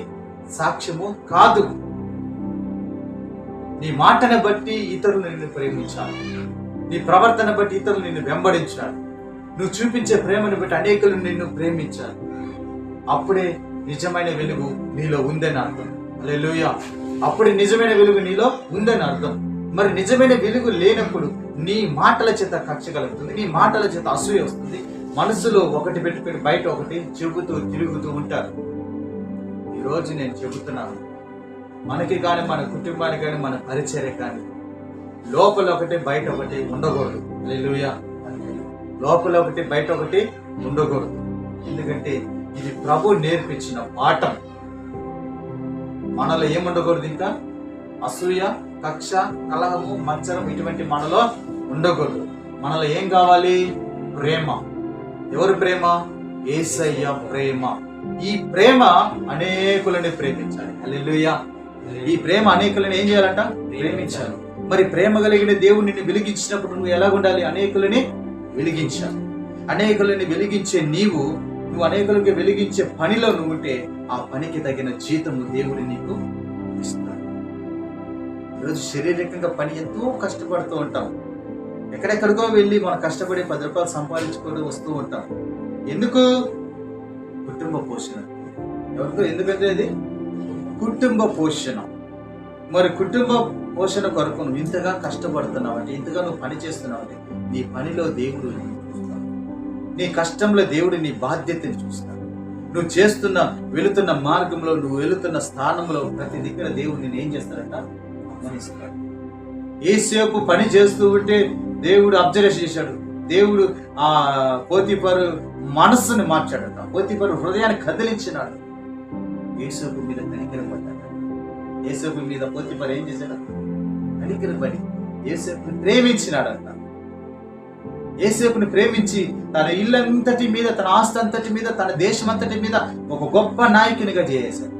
సాక్ష్యము కాదు. నీ మాటను బట్టి ఇతరులు నిన్ను ప్రేమించాలి. నీ ప్రవర్తన బట్టి ఇతరులు నిన్ను వెంబడించాలి. నువ్వు చూపించే ప్రేమను బట్టి అనేకులు నిన్ను ప్రేమించాలి. అప్పుడే నిజమైన వెలుగు నీలో ఉందని అర్థం. హల్లెలూయా. అప్పుడే నిజమైన వెలుగు నీలో ఉందని అర్థం. మరి నిజమైన వెలుగు లేనప్పుడు నీ మాటల చేత కక్ష కలుగుతుంది, నీ మాటల చేత అసూయ వస్తుంది. మనసులో ఒకటి పెట్టుకుని బయట ఒకటి చెబుతూ తిరుగుతూ ఉంటారు. ఈరోజు నేను చెబుతున్నాను, మనకి కానీ, మన కుటుంబానికి కానీ, మన పరిచర్య కానీ లోపల ఒకటి బయట ఒకటి ఉండకూడదు. హల్లెలూయా. లోపల ఒకటి బయట ఒకటి ఉండకూడదు. ఎందుకంటే ఇది ప్రభు నేర్పించిన పాఠం. మనలో ఏముండకూడదు? ఇంకా అసూయ, కక్ష, కలహము, మత్సరం ఇటువంటి మనలో ఉండకూడదు. మనలో ఏం కావాలి? ప్రేమ. ఎవరు ప్రేమ? యేసయ్య ప్రేమ. ఈ ప్రేమ అనేకులని ప్రేమించాలి. హల్లెలూయా. ఈ ప్రేమ అనేకులను ఏం చేయాలంట? ప్రేమించాలి. మరి ప్రేమ కలిగిన దేవుడు నిన్ను వెలిగించినప్పుడు నువ్వు ఎలా ఉండాలి? అనేకులని వెలిగించాలి. అనేకులని వెలిగించే నువ్వు అనేకులకి వెలిగించే పనిలో నువ్వు ఉంటే ఆ పనికి తగిన జీతము దేవుడు నీకు ఇస్తాడు. ఈరోజు శారీరకంగా పని ఎంతో కష్టపడుతూ ఉంటాం. ఎక్కడెక్కడికో వెళ్ళి మనం కష్టపడి 10 రూపాయలు సంపాదించుకొని వస్తూ ఉంటాం. ఎందుకు? కుటుంబ పోషణ. ఎవరికో? ఎందుకంటే అది కుటుంబ పోషణ. మరి కుటుంబ పోషణ కొరకు నువ్వు ఇంతగా కష్టపడుతున్నావు అంటే, ఇంతగా నువ్వు పని చేస్తున్నావు అంటే నీ పనిలో దేవుడు చూస్తాడు. నీ కష్టంలో దేవుడు నీ బాధ్యతని చూస్తాడు. నువ్వు వెళుతున్న మార్గంలో, నువ్వు వెళుతున్న స్థానంలో ప్రతి దగ్గర దేవుడు నేను ఏం చేస్తాడంట గమనిస్తాడు. ఏసేపు పని చేస్తూ ఉంటే దేవుడు అబ్జర్వేషన్ చేశాడు. దేవుడు ఆ పోతీఫరు మనస్సుని మార్చాడట. పోతీఫరు హృదయాన్ని కదిలించినాడు. యేసేపు మీద కనికరం పడ్డాడు. యేసేపు మీద పోతీఫరు ఏం చేశాడు? కనికరం పడి యేసేపుని ప్రేమించినాడంట. యేసేపుని ప్రేమించి తన ఇల్లంతటి మీద, తన ఆస్తి అంతటి మీద, తన దేశం అంతటి మీద ఒక గొప్ప నాయకునిగా చేశాడు.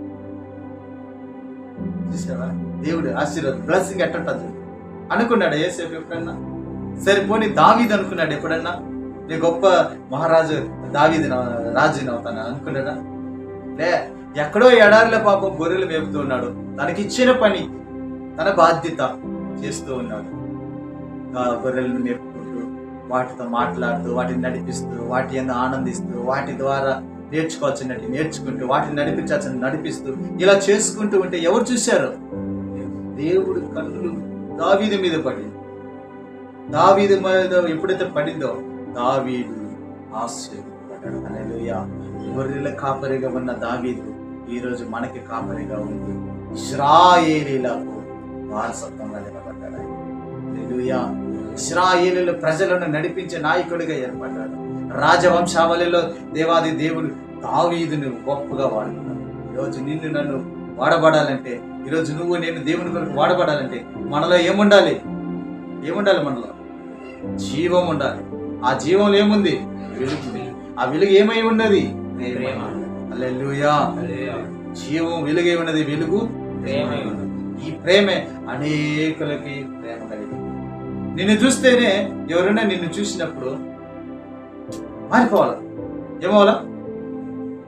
చూసావా? దేవుడు ఆశీర్వాదం, బ్లెస్సింగ్ ఎట్టుంటుంది అనుకున్నాడు యేసేపు ఎప్పుడన్నా? సరిపోని దావీదు అనుకున్నాడు ఎప్పుడన్నా? నీ గొప్ప మహారాజు దావీదు రాజుని అవుతాను అనుకున్నాడా? లే, ఎక్కడో ఎడారిలో పాపం గొర్రెలు మేపుతూ ఉన్నాడు. తనకిచ్చిన పని, తన బాధ్యత చేస్తూ ఉన్నాడు. గొర్రెలను మేపుకుంటూ, వాటితో మాట్లాడుతూ, వాటిని నడిపిస్తూ, వాటి యందు ఆనందిస్తూ, వాటి ద్వారా నేర్చుకోవాల్సినట్టు నేర్చుకుంటూ, వాటిని నడిపించాల్సిన నడిపిస్తూ, ఇలా చేసుకుంటూ ఉంటే ఎవరు చూశారు? దేవుడు కన్నులు దావీదు మీద పడింది. దావీదు మీద ఎప్పుడైతే పడిందో దావీదు ఆశ్చర్యపడ్డాడు. హల్లెలూయా. గొర్రెల కాపరిగా ఉన్న దావీదు ఈరోజు మనకి కాపరిగా ఉంది. ఇశ్రాయేలీలకు వారసత్వంగా నిలబడ్డాడు. హల్లెలూయా. ఇశ్రాయేలీల ప్రజలను నడిపించే నాయకుడిగా ఏర్పడ్డాడు. రాజవంశావళిలో దేవాది దేవుడు దావీదును గొప్పగా వాడుకున్నాడు. ఈరోజు నిన్ను నన్ను వాడబడాలంటే, ఈరోజు నువ్వు నేను దేవుని కొరకు వాడబడాలంటే మనలో ఏముండాలి? మనలో జీవం ఉండాలి. ఆ జీవంలో ఏముంది? వెలుగు. ఆ వెలుగు ఏమై ఉన్నది? ప్రేమ. హల్లెలూయా. జీవం వెలుగై ఉన్నది, వెలుగు ప్రేమ. ఈ ప్రేమే అనేకులకి ప్రేమ కలిగింది. నిన్ను చూస్తేనే ఎవరైనా నిన్ను చూసినప్పుడు మారిపోవాలా? ఏమవ్వాలా?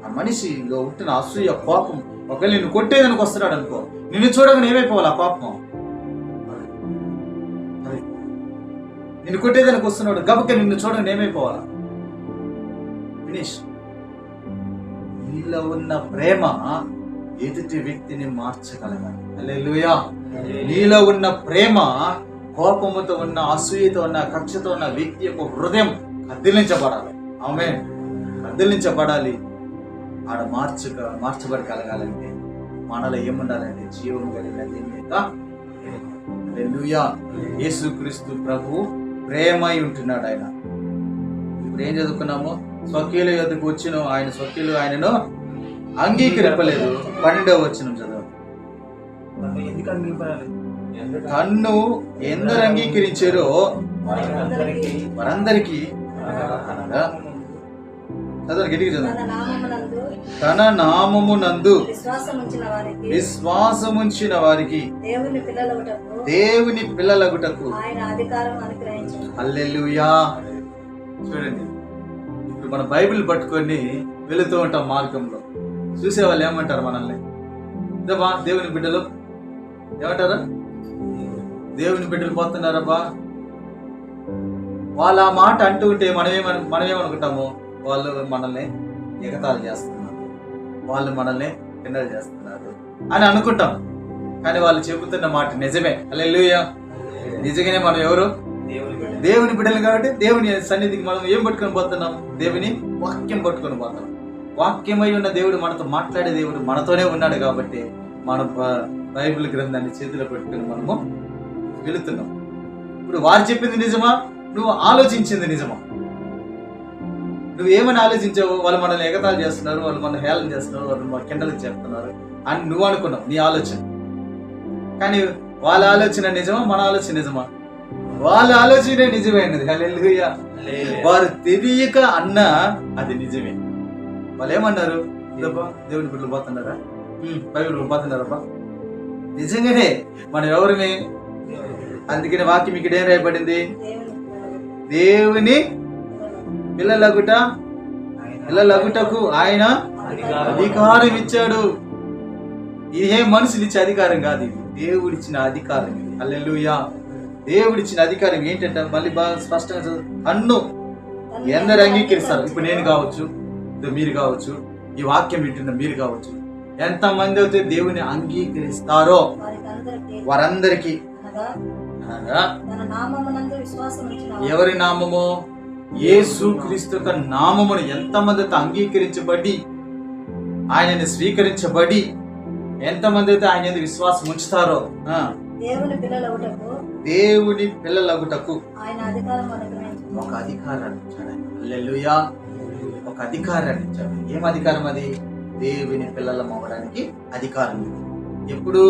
ఆ మనిషిలో ఉంటున్న అసూయ, కోపం, ఒకవేళ నిన్ను కొట్టేదానికి వస్తున్నాడు అనుకో, నిన్ను చూడగానే ఏమైపోవాలా? కోపం. నిన్ను కొట్టేదానికి వస్తున్నాడు, గబక్క నిన్ను చూడగానే ఏమైపోవాలా? ఫినిష్. నీలో ఉన్న ప్రేమ ఎదుటి వ్యక్తిని మార్చగలగాలి. హల్లెలూయా. నీలో ఉన్న ప్రేమ కోపముతో ఉన్న, అసూయతో ఉన్న, కక్షతో ఉన్న వ్యక్తి యొక్క హృదయం కదిలించబడాలి. ఆమేన్. కదిలించబడాలి. ఆడ మార్చబడగలగాలంటే మనలో ఏముండాలంటే జీవం కలిగినది. హల్లెలూయా. యేసుక్రీస్తు ప్రభు ప్రేమై ఉంటున్నాడు. ఆయన ఇప్పుడు ఏం చదువుకున్నాము? స్వకీయుల యొద్దకు వచ్చిన ఆయన స్వకీయులు ఆయనను అంగీకరింపలేదు. 12వ వచనం చదువు. తన్ను ఎందరు అంగీకరించారో వారందరికీ తన నామమునందు విశ్వాసముంచిన వారికి దేవుని పిల్లలగుటకు. హల్లెలూయా. చూడండి, ఇప్పుడు మన బైబిల్ పట్టుకొని వెళుతూ ఉంటాం మార్గంలో. చూసే వాళ్ళు ఏమంటారు మనల్ని? ఇదబ్బా దేవుని బిడ్డలు ఏమంటారా? దేవుని బిడ్డలు పోతున్నారబ్బా. వాళ్ళు ఆ మాట అంటూ ఉంటే మనమేమనుకుంటాము? వాళ్ళు మనల్ని ఎగతాళి చేస్తున్నారు, వాళ్ళు మనల్ని కిండలు చేస్తున్నారు అని అనుకుంటాం. కానీ వాళ్ళు చెబుతున్న మాట నిజమే. హల్లెలూయా. నిజంగానే మనం ఎవరు? దేవుని బిడ్డలు. కాబట్టి దేవుని సన్నిధికి మనం ఏం పట్టుకొని పోతున్నాం? దేవుని వాక్యం పట్టుకొని పోతున్నాం. వాక్యమై ఉన్న దేవుడు మనతో మాట్లాడే దేవుడు మనతోనే ఉన్నాడు. కాబట్టి మన బైబిల్ గ్రంథాన్ని చేతిలో పెట్టుకుని మనము వెళుతున్నాం. ఇప్పుడు వారు చెప్పింది నిజమా? నువ్వు ఆలోచించింది నిజమా? నువ్వు ఏమని ఆలోచించావు? వాళ్ళు మనల్ని ఎగతాళి చేస్తున్నారు, వాళ్ళు మన హేళన చేస్తున్నారు, వాళ్ళు మన కిండలు చేస్తున్నారు అని నువ్వు అనుకున్నావు, నీ ఆలోచన. కానీ వాళ్ళ ఆలోచన నిజమా? మన ఆలోచన నిజమా? వాళ్ళ ఆలోచనే నిజమైనది. హల్లెలూయా. వారు తెలియక అన్నా అది నిజమే. వాళ్ళు ఏమన్నారు? దేవుని బిడ్డలు పోతున్నారా? బైబిల్ పోతున్నారబ్బా. నిజంగానే మనం ఎవరిని? అందుకని వాక్యం ఇక్కడ ఏం రాయబడింది? దేవుని పిల్లలగుటకు ఆయన అధికారం ఇచ్చాడు. ఇదే మనుషులు ఇచ్చే అధికారం కాదు, ఇది దేవుడిచ్చిన అధికారం. ఇది హల్లెలూయా. దేవుడిచ్చిన అధికారం ఏంటంటే మళ్ళీ బాగా స్పష్టంగా చదువు. అన్ను ఎందరు అంగీకరిస్తారు? ఇప్పుడు నేను కావచ్చు, మీరు కావచ్చు, ఈ వాక్యం వింటున్న మీరు కావచ్చు, ఎంతమంది అయితే దేవుని అంగీకరిస్తారో వారందరికీ. ఎవరి నామము? యేసుక్రీస్తు యొక్క నామమును ఎంతమంది అయితే అంగీకరించబడి ఆయనని స్వీకరించబడి ఎంతమంది అయితే ఆయన మీద విశ్వాసం ఉంచుతారో దేవుని పిల్లలగుటకు ఆయన అధికారం అనుగ్రహించాడు. ఒక అధికారాన్ని ఇచ్చాడు. హల్లెలూయా. ఒక అధికారాన్ని ఇచ్చాడు. ఏం అధికారం అది? దేవుని పిల్లలం అవ్వడానికి అధికారం. ఎప్పుడు?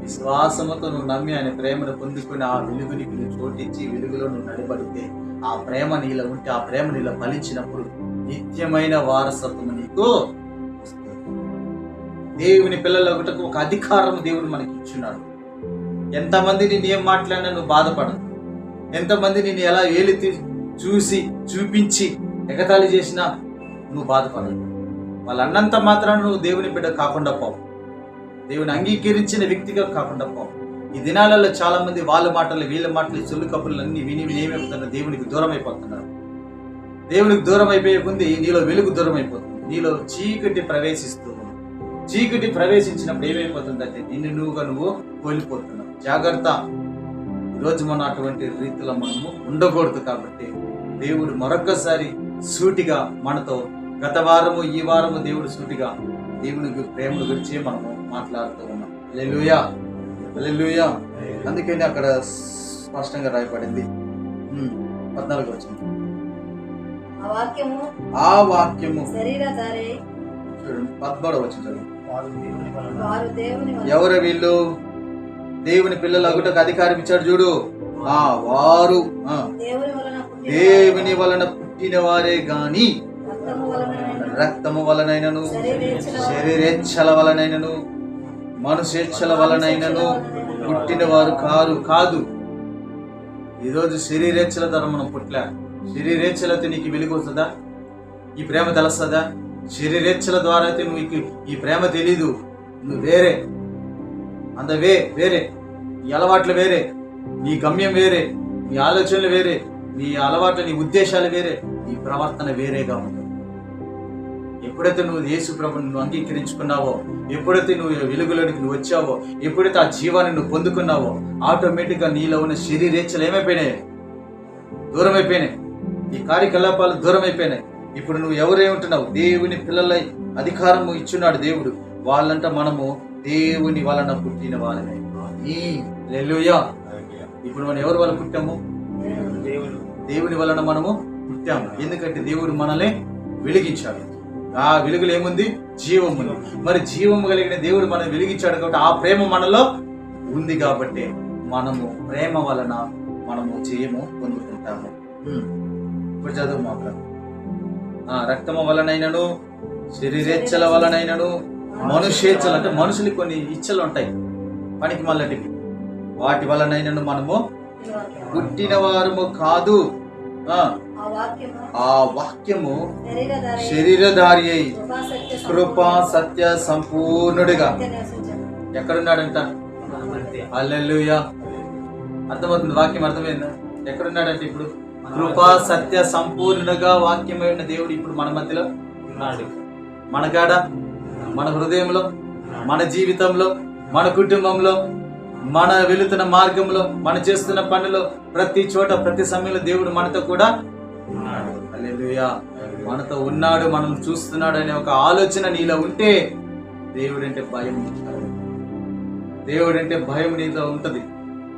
విశ్వాసముతో నువ్వు నమ్మి ఆయన ప్రేమను పొందుకుని ఆ వెలుగుని చోటించి వెలుగులో నువ్వు నడిపడితే, ఆ ప్రేమ నీలో ఉంటే, ఆ ప్రేమ నీలో ఫలించినప్పుడు నిత్యమైన వారసత్వం నీకు వస్తుంది. దేవుని పిల్లలగుటకు ఒక అధికారం దేవుడు మనకి ఇచ్చున్నాడు. ఎంతమంది నిన్ను ఏం మాట్లాడినా నువ్వు బాధపడదు. ఎంతమంది నిన్ను ఎలా ఏలితి చూసి చూపించి ఎగతాళి చేసినా నువ్వు బాధపడదు. వాళ్ళు అన్నంత మాత్రాన నువ్వు దేవుని బిడ్డ కాకుండా పోవు. దేవుని అంగీకరించిన వ్యక్తిగా కాకుండా పోవు. ఈ దినాలలో చాలా మంది వాళ్ళ మాటలు వీళ్ళ మాటలు చెల్లు కబుర్లు అన్ని విని ఏమైపోతున్నారు? దేవునికి దూరం అయిపోతున్నారు. దేవునికి దూరం అయిపోయే ముందు నీలో వెలుగు దూరం అయిపోతుంది. నీలో చీకటి ప్రవేశిస్తూ ఉంది. చీకటి ప్రవేశించినప్పుడు ఏమైపోతుందంటే నువ్వు కోల్పోతున్నావు. జాగ్రత్త. ఈరోజు మనం అటువంటి రీతిలో మనము ఉండకూడదు. కాబట్టి దేవుడు మరొక్కసారి సూటిగా మనతో గత వారము ఈ వారము దేవుడు సూటిగా దేవుని ప్రేమ గురించి మనము మాట్లాడుతూ ఉన్నాం. హల్లెలూయా, హల్లెలూయా. అందుకని అక్కడ స్పష్టంగా రాయబడింది 14 వచనం. ఆ వాక్యము శరీరధారి. చూడండి 13 వచనం. ఎవరు వీళ్ళు? దేవుని పిల్లలు అగుటకు అధికారం ఇచ్చాడు చూడు. వారు దేవుని వలన పుట్టిన వారే గాని రక్తము వలనైనను శరీరేచ్ఛల వలనైనను మనుషేచ్ఛల వలనైనను పుట్టిన వారు కాదు. ఈరోజు శరీరేచ్ఛల ద్వారా మనం పుట్టలే. శరీరేచ్ఛలతో నీకు వెలుగు వస్తుందా? ఈ ప్రేమ తెలుస్తుందా? శరీరేచ్ఛల ద్వారా అయితే నువ్వు ఈ ప్రేమ తెలీదు. నువ్వు వేరే, వేరే, నీ అలవాట్లు వేరే, నీ గమ్యం వేరే, నీ ఆలోచనలు వేరే, నీ అలవాట్లు, నీ ఉద్దేశాలు వేరే, నీ ప్రవర్తన వేరేగా ఉంటుంది. ఎప్పుడైతే నువ్వు యేసు ప్రభువుని నువ్వు అంగీకరించుకున్నావో, ఎప్పుడైతే నువ్వు వెలుగులోనికి నువ్వు వచ్చావో, ఎప్పుడైతే ఆ జీవాన్ని నువ్వు పొందుకున్నావో, ఆటోమేటిక్గా నీలో ఉన్న శరీరేచ్ఛలు ఏమైపోయినాయి? దూరం అయిపోయినాయి. ఈ కార్యకలాపాలు దూరం అయిపోయినాయి. ఇప్పుడు నువ్వు ఎవరై ఉంటున్నావు? దేవుని పిల్లలై అధికారము ఇచ్చున్నాడు దేవుడు. వాళ్ళంట మనము దేవుని వలన పుట్టిన వాళ్ళనే. హల్లెలూయా. ఇప్పుడు మనం ఎవరి వల్ల పుట్టాము? దేవుని వలన మనము పుట్టాము. ఎందుకంటే దేవుడు మనల్ని వెలిగించాడు. ఆ వెలుగులో ఏముంది? జీవము ఉంది. మరి జీవము కలిగిన దేవుడు మనం వెలిగించాడు కాబట్టి ఆ ప్రేమ మనలో ఉంది. కాబట్టి మనము ప్రేమ వలన మనము జీవము పొందుకుంటాము. ఇప్పుడు చదువు మాట్లాడు. రక్తము వలనైనను శరీరేచ్ఛల వలనైనను మనుషేచ్ఛలు, అంటే మనుషులకి కొన్ని ఇచ్చలు ఉంటాయి పనికి మళ్ళటివి, వాటి వలనైనను మనము పుట్టిన వారము కాదు. ఆ వాక్యము శరీరధారి అయి కృపా సత్య సంపూర్ణుడిగా ఎక్కడున్నాడంట? హల్లెలూయా. అర్థమవుతుంది? వాక్యం అర్థమైందా? ఎక్కడున్నాడంటే ఇప్పుడు కృపా సత్య సంపూర్ణుడుగా వాక్యమైన దేవుడు ఇప్పుడు మన మధ్యలో ఉన్నాడు. మన కాడ, మన హృదయంలో, మన జీవితంలో, మన కుటుంబంలో, మన వెళుతున్న మార్గంలో, మన చేస్తున్న పనులు, ప్రతి చోట ప్రతి సమయంలో దేవుడు మనతో కూడా ఉన్నాడు. హల్లెలూయా. మనతో ఉన్నాడు, మనల్ని చూస్తున్నాడు అనే ఒక ఆలోచన నీలో ఉంటే దేవుడంటే భయం, దేవుడంటే భయం నీలో ఉంటది.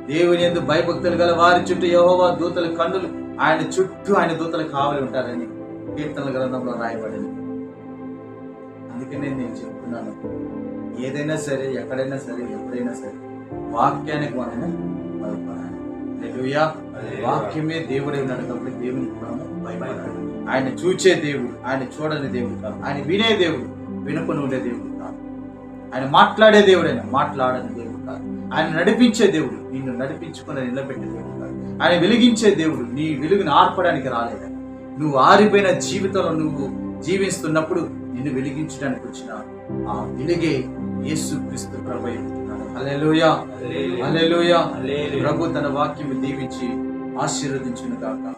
దేవుని యందు భయభక్తులు గల వారి చుట్టూ యెహోవా దూతల కన్నులు ఆయన చుట్టూ, ఆయన దూతలు కావలి ఉంటారని కీర్తనల గ్రంథంలో రాయబడింది. అందుకనే నేను చెప్తున్నాను, ఏదైనా సరే, ఎక్కడైనా సరే, ఎప్పుడైనా సరే వాక్యానికి మనము భయపడాలి. హల్లెలూయా. వాక్యమే దేవుడే ఉన్నాడు కాబట్టి దేవునికి మనము భయపడాలి. ఆయన చూచే దేవుడు, ఆయన చూడని దేవుడు కాదు. ఆయన వినే దేవుడు, వినుకొని ఉండే దేవుడు కాదు. ఆయన మాట్లాడే దేవుడు, ఆయన మాట్లాడని దేవుడు కాదు. ఆయన నడిపించే దేవుడు, నిన్ను నడిపించుకుని నిలబెట్టే దేవుడు కాదు. ఆయన వెలిగించే దేవుడు, నీ వెలుగుని ఆర్పడానికి రాలేదు. నువ్వు ఆరిపోయిన జీవితంలో నువ్వు జీవిస్తున్నప్పుడు నిన్ను వెలిగించడానికి వచ్చిన ఆ వెలుగే యేసుక్రీస్తు ప్రభువే. హల్లెలూయా, హల్లెలూయా. ప్రభు తన వాక్యం దీవించి ఆశీర్వదించును గాక.